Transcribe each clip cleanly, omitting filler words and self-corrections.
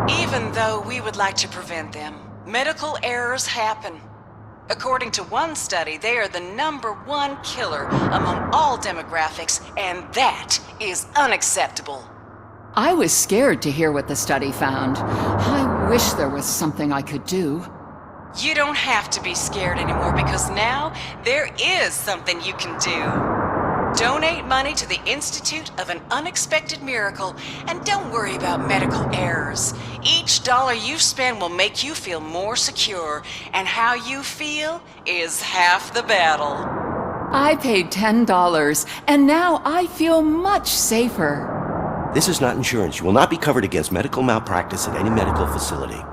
Even though we would like to prevent them, medical errors happen. According to one study, they are the #1 killer among all demographics, and that is unacceptable. I was scared to hear what the study found. I wish there was something I could do. You don't have to be scared anymore because now there is something you can do. Donate money to the Institute of an Unexpected Miracle, and don't worry about medical errors. Each dollar you spend will make you feel more secure, and how you feel is half the battle. I paid $10, and now I feel much safer. This is not insurance. You will not be covered against medical malpractice at any medical facility.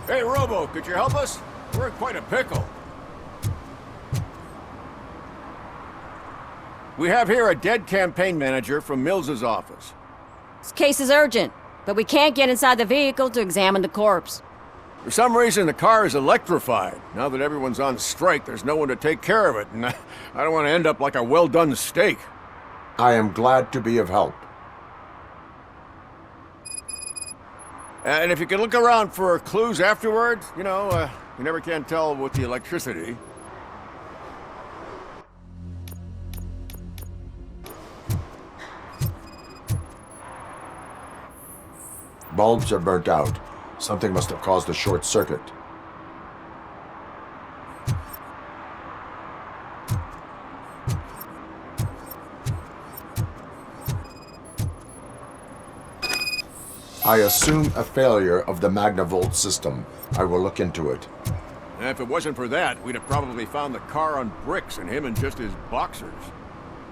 Hey, Robo, could you help us? We're in quite a pickle. We have here a dead campaign manager from Mills's office. This case is urgent, but we can't get inside the vehicle to examine the corpse. For some reason, the car is electrified. Now that everyone's on strike, there's no one to take care of it, and I don't want to end up like a well-done steak. I am glad to be of help. And if you can look around for clues afterwards, you never can tell with the electricity. Bulbs are burnt out. Something must have caused a short circuit. I assume a failure of the Magnavolt system. I will look into it. And if it wasn't for that, we'd have probably found the car on bricks and him in just his boxers.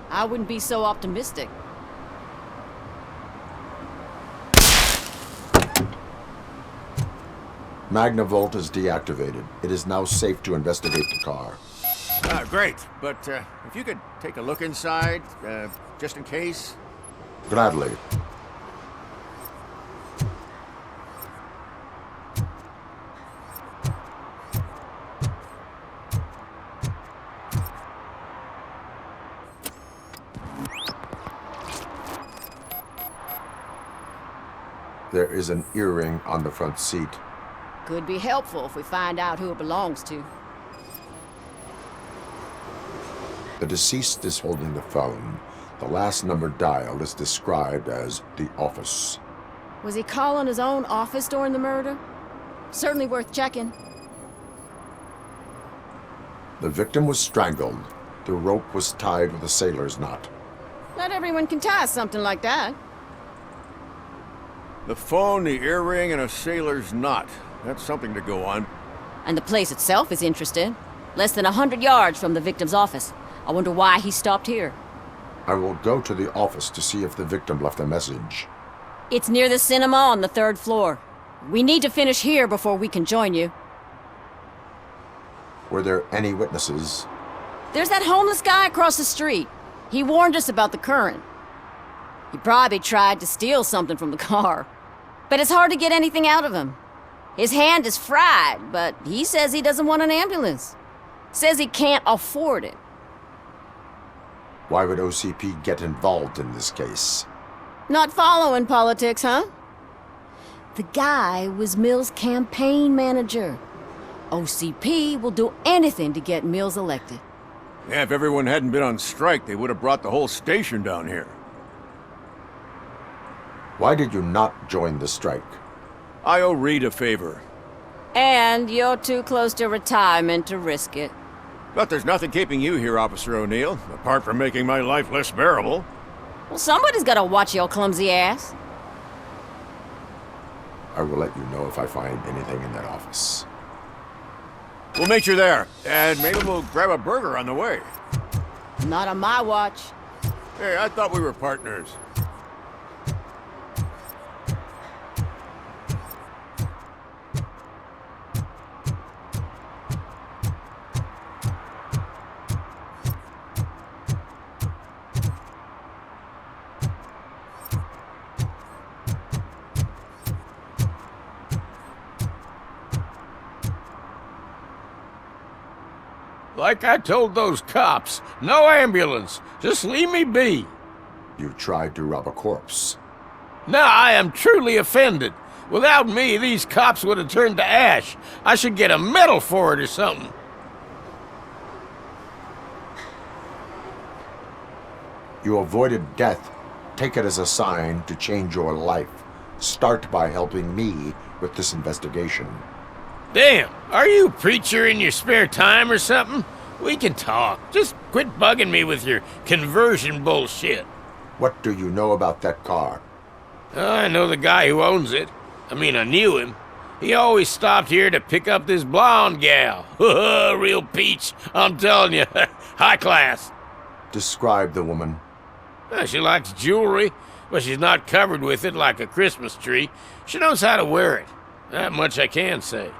I wouldn't be so optimistic. Magnavolt is deactivated. It is now safe to investigate the car. Great. But if you could take a look inside, just in case. Gladly. There is an earring on the front seat. Could be helpful if we find out who it belongs to. The deceased is holding the phone. The last number dialed is described as the office. Was he calling his own office during the murder? Certainly worth checking. The victim was strangled. The rope was tied with a sailor's knot. Not everyone can tie something like that. The phone, the earring, and a sailor's knot. That's something to go on. And the place itself is interesting. Less than 100 yards from the victim's office. I wonder why he stopped here. I will go to the office to see if the victim left a message. It's near the cinema on the 3rd floor. We need to finish here before we can join you. Were there any witnesses? There's that homeless guy across the street. He warned us about the current. He probably tried to steal something from the car. But it's hard to get anything out of him. His hand is fried, but he says he doesn't want an ambulance. Says he can't afford it. Why would OCP get involved in this case? Not following politics, huh? The guy was Mills' campaign manager. OCP will do anything to get Mills elected. Yeah, if everyone hadn't been on strike, they would have brought the whole station down here. Why did you not join the strike? I owe Reed a favor. And you're too close to retirement to risk it. But there's nothing keeping you here, Officer O'Neill, apart from making my life less bearable. Well, somebody's gotta watch your clumsy ass. I will let you know if I find anything in that office. We'll meet you there, and maybe we'll grab a burger on the way. Not on my watch. Hey, I thought we were partners. Like I told those cops, no ambulance. Just leave me be. You tried to rob a corpse. Now I am truly offended. Without me, these cops would have turned to ash. I should get a medal for it or something. You avoided death. Take it as a sign to change your life. Start by helping me with this investigation. Damn, are you a preacher in your spare time or something? We can talk. Just quit bugging me with your conversion bullshit. What do you know about that car? I know the guy who owns it. I mean, I knew him. He always stopped here to pick up this blonde gal. Real peach, I'm telling you. High class. Describe the woman. She likes jewelry, but she's not covered with it like a Christmas tree. She knows how to wear it. That much I can say.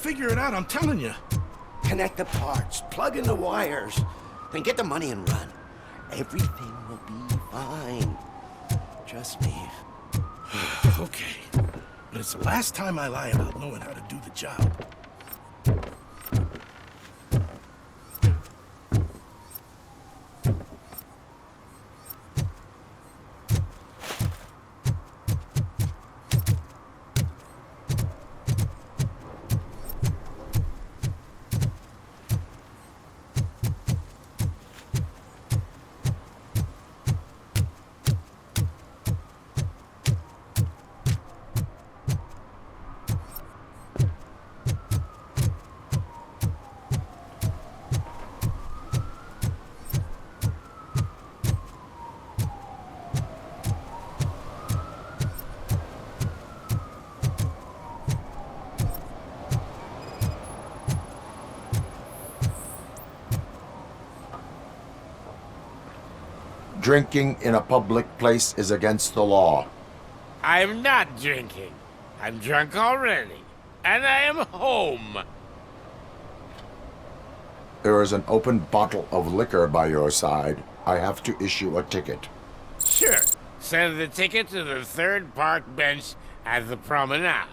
figure it out, I'm telling you. Connect the parts, plug in the wires, then get the money and run. Everything will be fine. Trust me. Okay. But it's the last time I lie about knowing how to do the job. Drinking in a public place is against the law. I'm not drinking. I'm drunk already. And I am home. There is an open bottle of liquor by your side. I have to issue a ticket. Sure. Send the ticket to the third park bench at the promenade.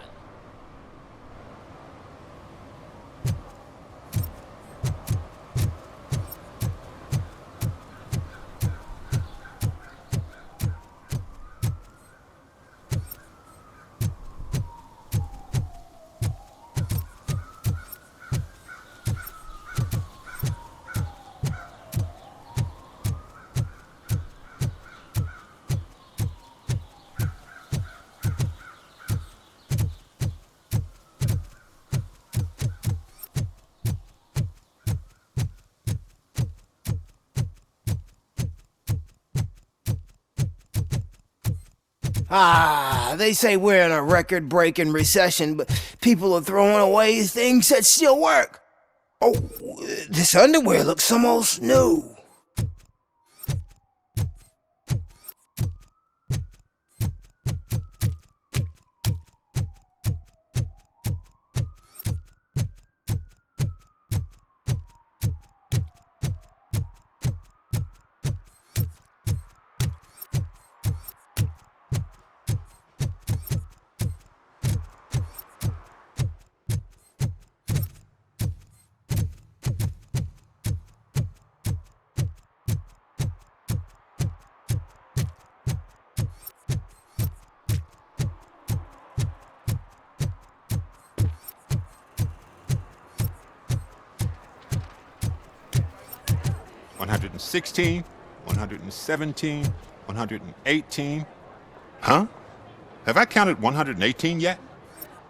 Ah, they say we're in a record-breaking recession, but people are throwing away things that still work. Oh, this underwear looks almost new. $116, $117, $118. Huh? Have I counted 118 yet?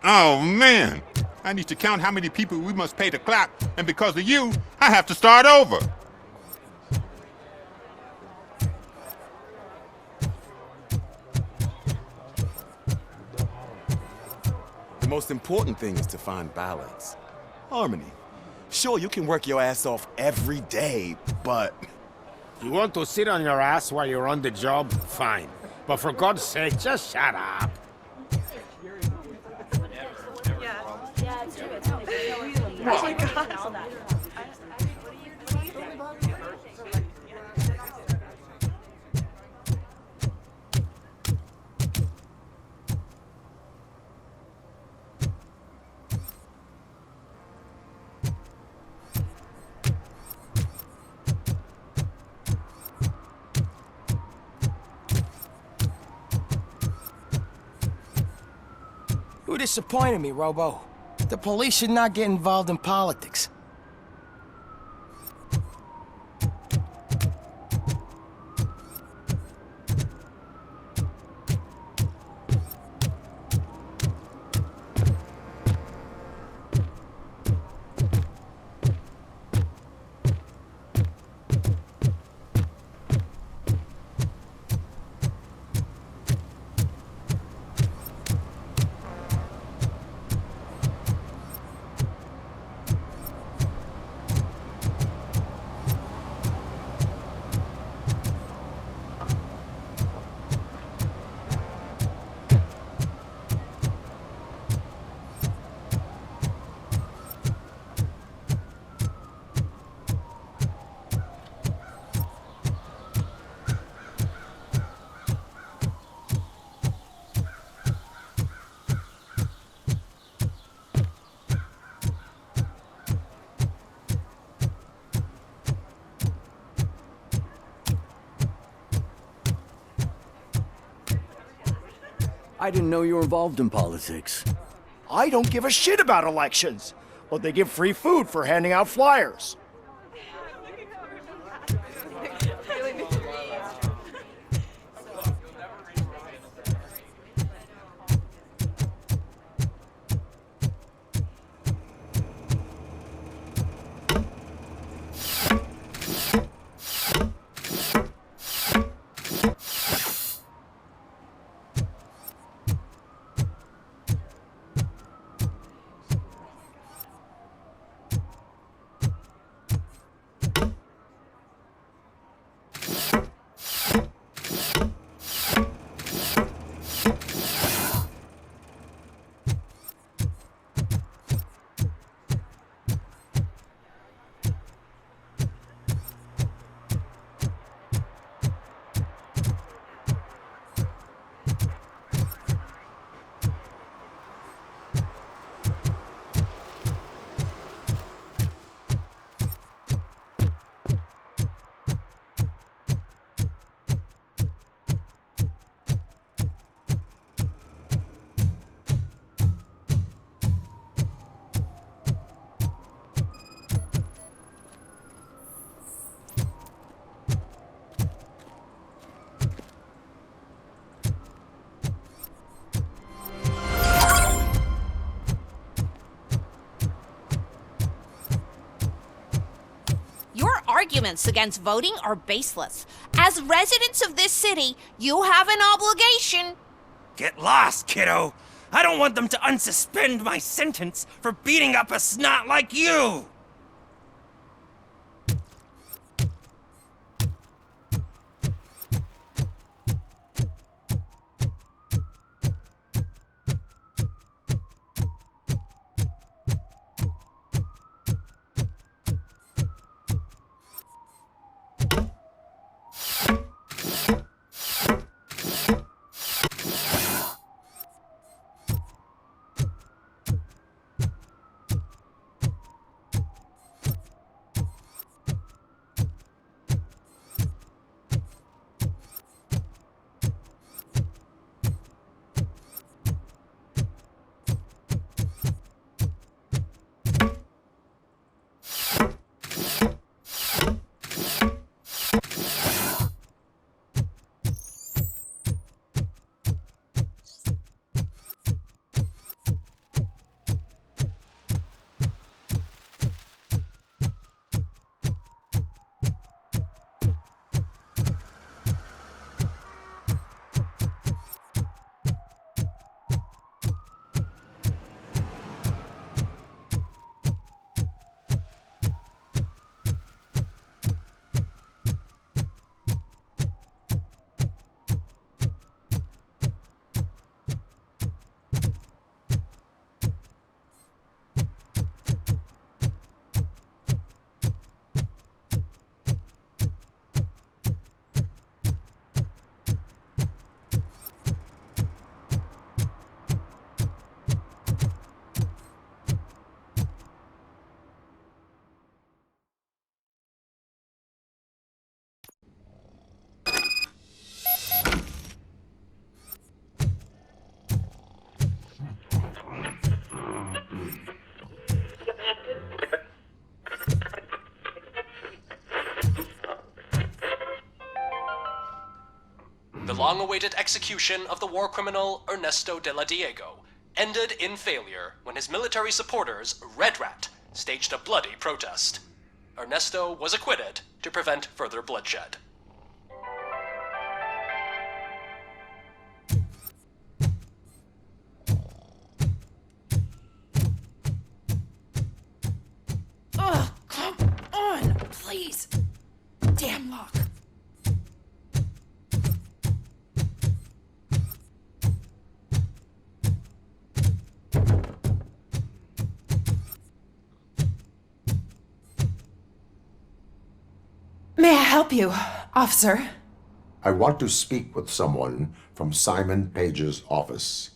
Oh, man! I need to count how many people we must pay to clap, and because of you, I have to start over. The most important thing is to find balance. Harmony. Sure, you can work your ass off every day, but... You want to sit on your ass while you're on the job? Fine. But for God's sake, just shut up. Oh my God. You disappointed me, Robo. The police should not get involved in politics. I didn't know you were involved in politics. I don't give a shit about elections, but they give free food for handing out flyers. Arguments against voting are baseless. As residents of this city, you have an obligation. Get lost, kiddo. I don't want them to unsuspend my sentence for beating up a snot like you. The long-awaited execution of the war criminal Ernesto de la Diego ended in failure when his military supporters, Red Rat, staged a bloody protest. Ernesto was acquitted to prevent further bloodshed. Ugh, come on, please. Damn lock. May I help you, officer? I want to speak with someone from Simon Page's office.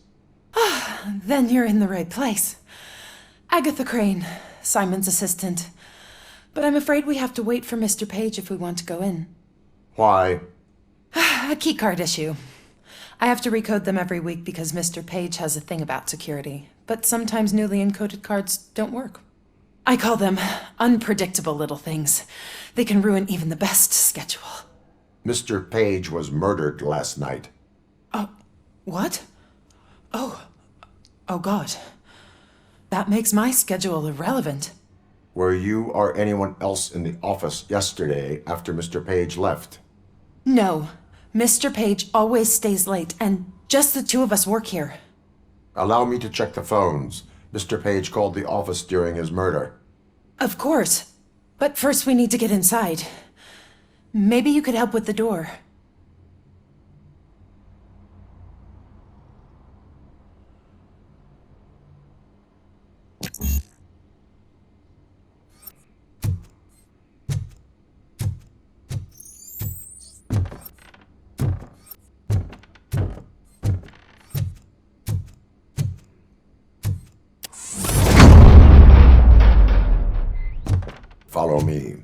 Then you're in the right place. Agatha Crane, Simon's assistant. But I'm afraid we have to wait for Mr. Page if we want to go in. Why? A keycard issue. I have to recode them every week because Mr. Page has a thing about security. But sometimes newly encoded cards don't work. I call them unpredictable little things. They can ruin even the best schedule. Mr. Page was murdered last night. What? Oh God. That makes my schedule irrelevant. Were you or anyone else in the office yesterday after Mr. Page left? No. Mr. Page always stays late, and just the two of us work here. Allow me to check the phones. Mr. Page called the office during his murder. Of course. But first we need to get inside. Maybe you could help with the door. Follow me.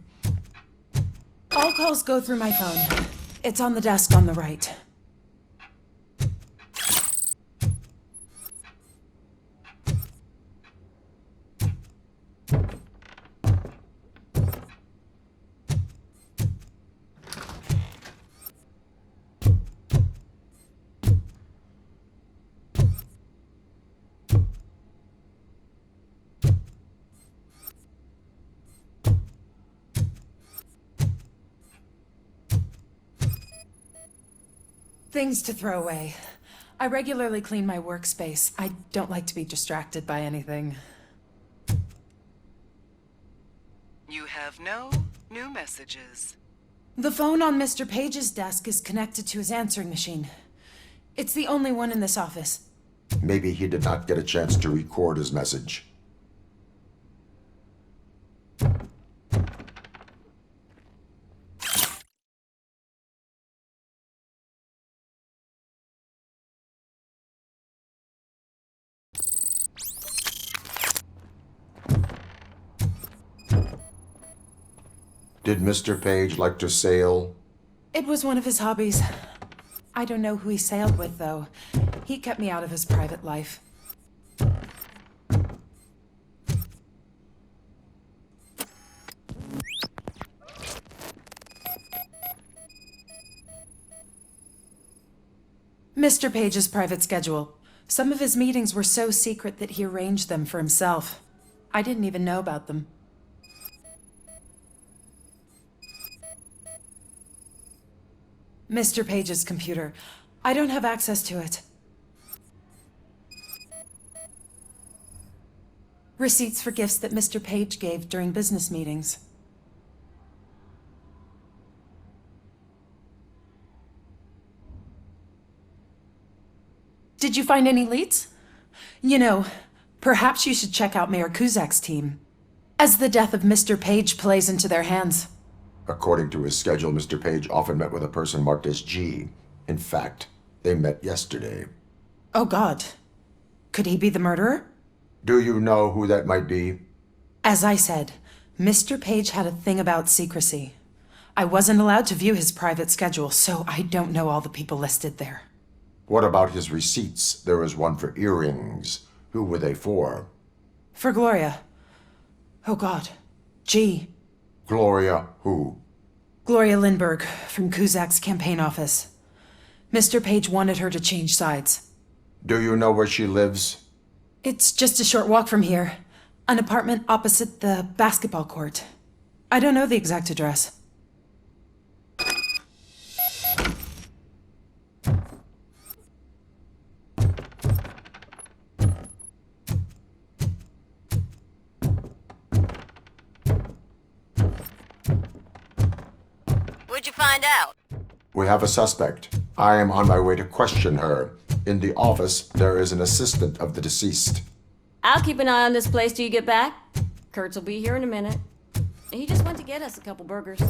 All calls go through my phone. It's on the desk on the right. Things to throw away. I regularly clean my workspace. I don't like to be distracted by anything. You have no new messages. The phone on Mr. Page's desk is connected to his answering machine. It's the only one in this office. Maybe he did not get a chance to record his message. Did Mr. Page like to sail? It was one of his hobbies. I don't know who he sailed with, though. He kept me out of his private life. Mr. Page's private schedule. Some of his meetings were so secret that he arranged them for himself. I didn't even know about them. Mr. Page's computer. I don't have access to it. Receipts for gifts that Mr. Page gave during business meetings. Did you find any leads? You know, perhaps you should check out Mayor Kuzak's team, as the death of Mr. Page plays into their hands. According to his schedule, Mr. Page often met with a person marked as G. In fact, they met yesterday. Oh God. Could he be the murderer? Do you know who that might be? As I said, Mr. Page had a thing about secrecy. I wasn't allowed to view his private schedule, so I don't know all the people listed there. What about his receipts? There was one for earrings. Who were they for? For Gloria. Oh God. G. Gloria who? Gloria Lindbergh, from Kuzak's campaign office. Mr. Page wanted her to change sides. Do you know where she lives? It's just a short walk from here. An apartment opposite the basketball court. I don't know the exact address. What'd you find out? We have a suspect. I am on my way to question her. In the office, there is an assistant of the deceased. I'll keep an eye on this place till you get back. Kurtz will be here in a minute. He just went to get us a couple burgers.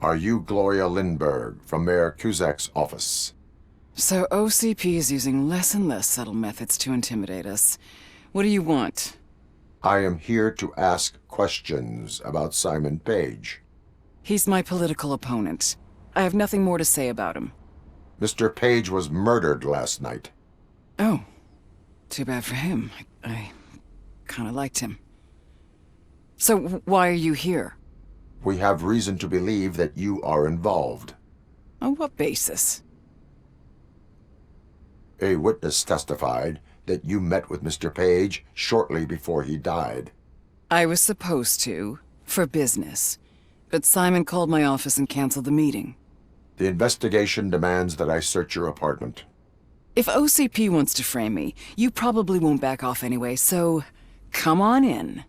Are you Gloria Lindbergh from Mayor Cusack's office? So OCP is using less and less subtle methods to intimidate us. What do you want? I am here to ask questions about Simon Page. He's my political opponent. I have nothing more to say about him. Mr. Page was murdered last night. Oh. Too bad for him. I kind of liked him. So why are you here? We have reason to believe that you are involved. On what basis? A witness testified that you met with Mr. Page shortly before he died. I was supposed to, for business. But Simon called my office and canceled the meeting. The investigation demands that I search your apartment. If OCP wants to frame me, you probably won't back off anyway, so come on in.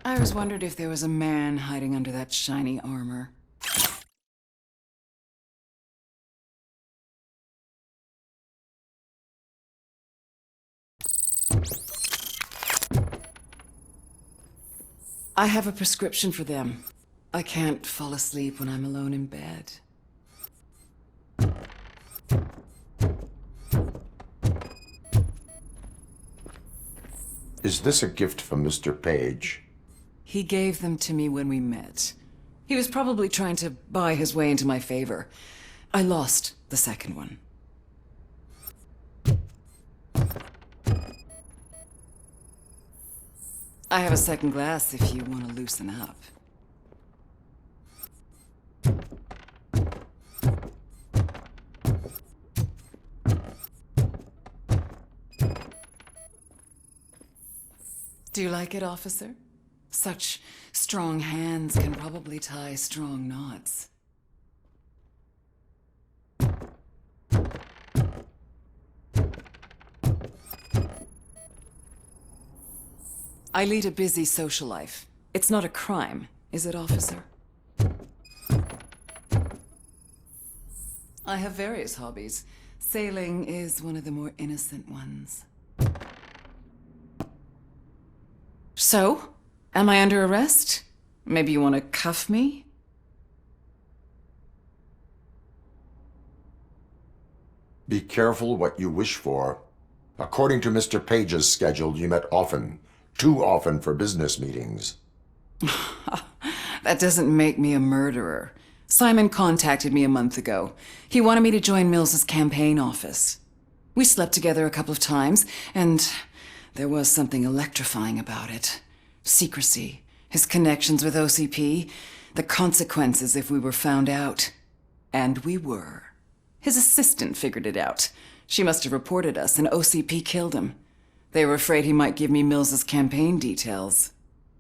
I always wondered if there was a man hiding under that shiny armor. I have a prescription for them. I can't fall asleep when I'm alone in bed. Is this a gift from Mr. Page? He gave them to me when we met. He was probably trying to buy his way into my favor. I lost the second one. I have a second glass if you want to loosen up. Do you like it, officer? Such strong hands can probably tie strong knots. I lead a busy social life. It's not a crime, is it, officer? I have various hobbies. Sailing is one of the more innocent ones. So, am I under arrest? Maybe you want to cuff me? Be careful what you wish for. According to Mr. Page's schedule, you met often. Too often for business meetings. That doesn't make me a murderer. Simon contacted me a month ago. He wanted me to join Mills's campaign office. We slept together a couple of times, and there was something electrifying about it. Secrecy, his connections with OCP, the consequences if we were found out. And we were. His assistant figured it out. She must have reported us, and OCP killed him. They were afraid he might give me Mills's campaign details.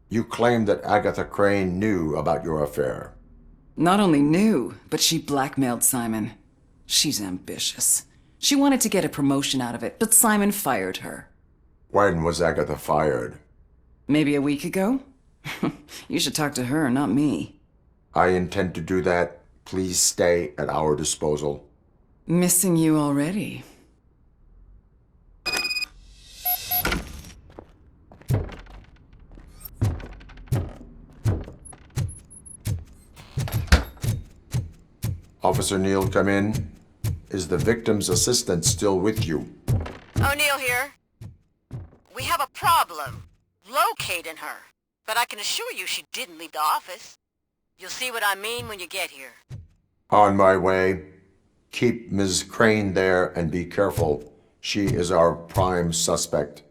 You claim that Agatha Crane knew about your affair. Not only knew, but she blackmailed Simon. She's ambitious. She wanted to get a promotion out of it, but Simon fired her. When was Agatha fired? Maybe a week ago? You should talk to her, not me. I intend to do that. Please stay at our disposal. Missing you already. Officer Neal, come in. Is the victim's assistant still with you? O'Neill here. We have a problem locating her, but I can assure you she didn't leave the office. You'll see what I mean when you get here. On my way. Keep Ms. Crane there and be careful. She is our prime suspect.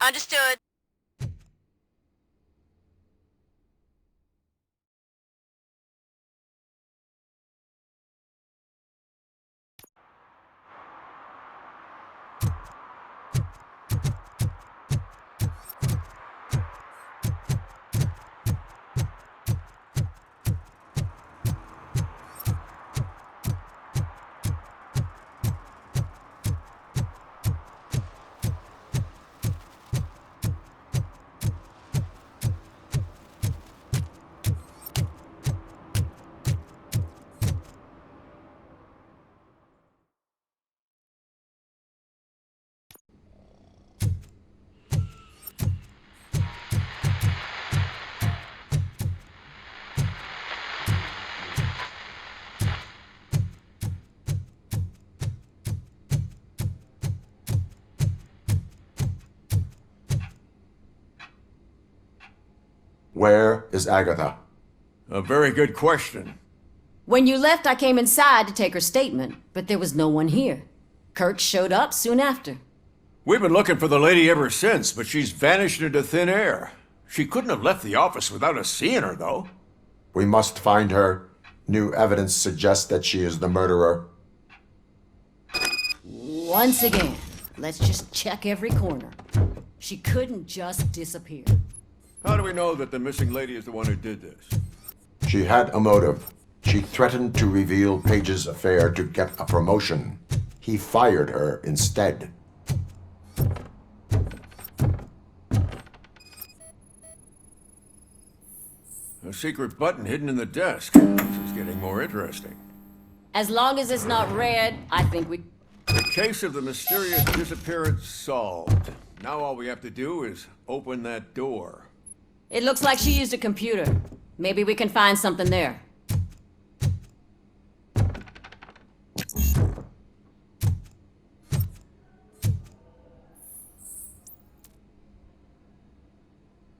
Understood. Where is Agatha? A very good question. When you left, I came inside to take her statement, but there was no one here. Kirk showed up soon after. We've been looking for the lady ever since, but she's vanished into thin air. She couldn't have left the office without us seeing her, though. We must find her. New evidence suggests that she is the murderer. Once again, let's just check every corner. She couldn't just disappear. How do we know that the missing lady is the one who did this? She had a motive. She threatened to reveal Page's affair to get a promotion. He fired her instead. A secret button hidden in the desk. This is getting more interesting. As long as it's not red, I think we... The case of the mysterious disappearance solved. Now all we have to do is open that door. It looks like she used a computer. Maybe we can find something there.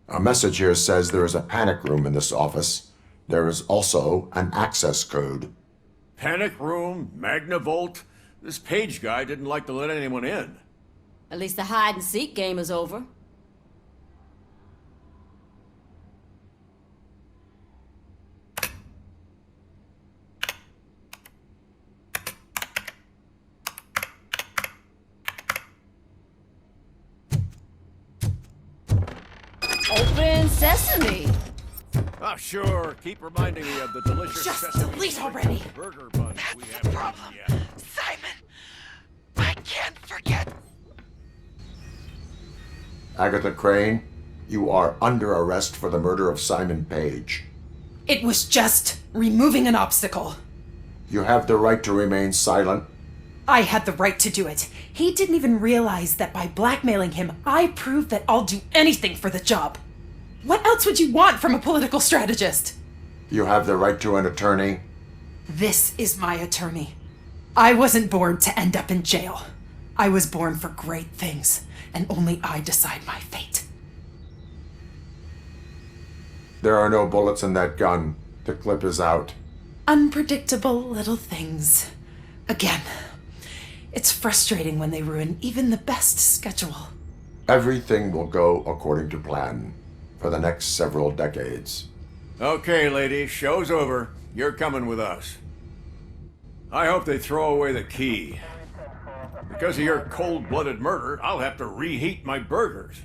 A message here says there is a panic room in this office. There is also an access code. Panic room, Magnavolt. This Page guy didn't like to let anyone in. At least the hide-and-seek game is over. Open sesame! Ah, sure. Keep reminding me of the delicious Just sesame delete already. burger buns we haven't eaten yet. Simon, I can't forget. Agatha Crane, you are under arrest for the murder of Simon Page. It was just removing an obstacle. You have the right to remain silent. I had the right to do it. He didn't even realize that by blackmailing him, I proved that I'll do anything for the job. What else would you want from a political strategist? You have the right to an attorney. This is my attorney. I wasn't born to end up in jail. I was born for great things, and only I decide my fate. There are no bullets in that gun. The clip is out. Unpredictable little things. Again, it's frustrating when they ruin even the best schedule. Everything will go according to plan for the next several decades. Okay, lady, show's over. You're coming with us. I hope they throw away the key. Because of your cold-blooded murder, I'll have to reheat my burgers.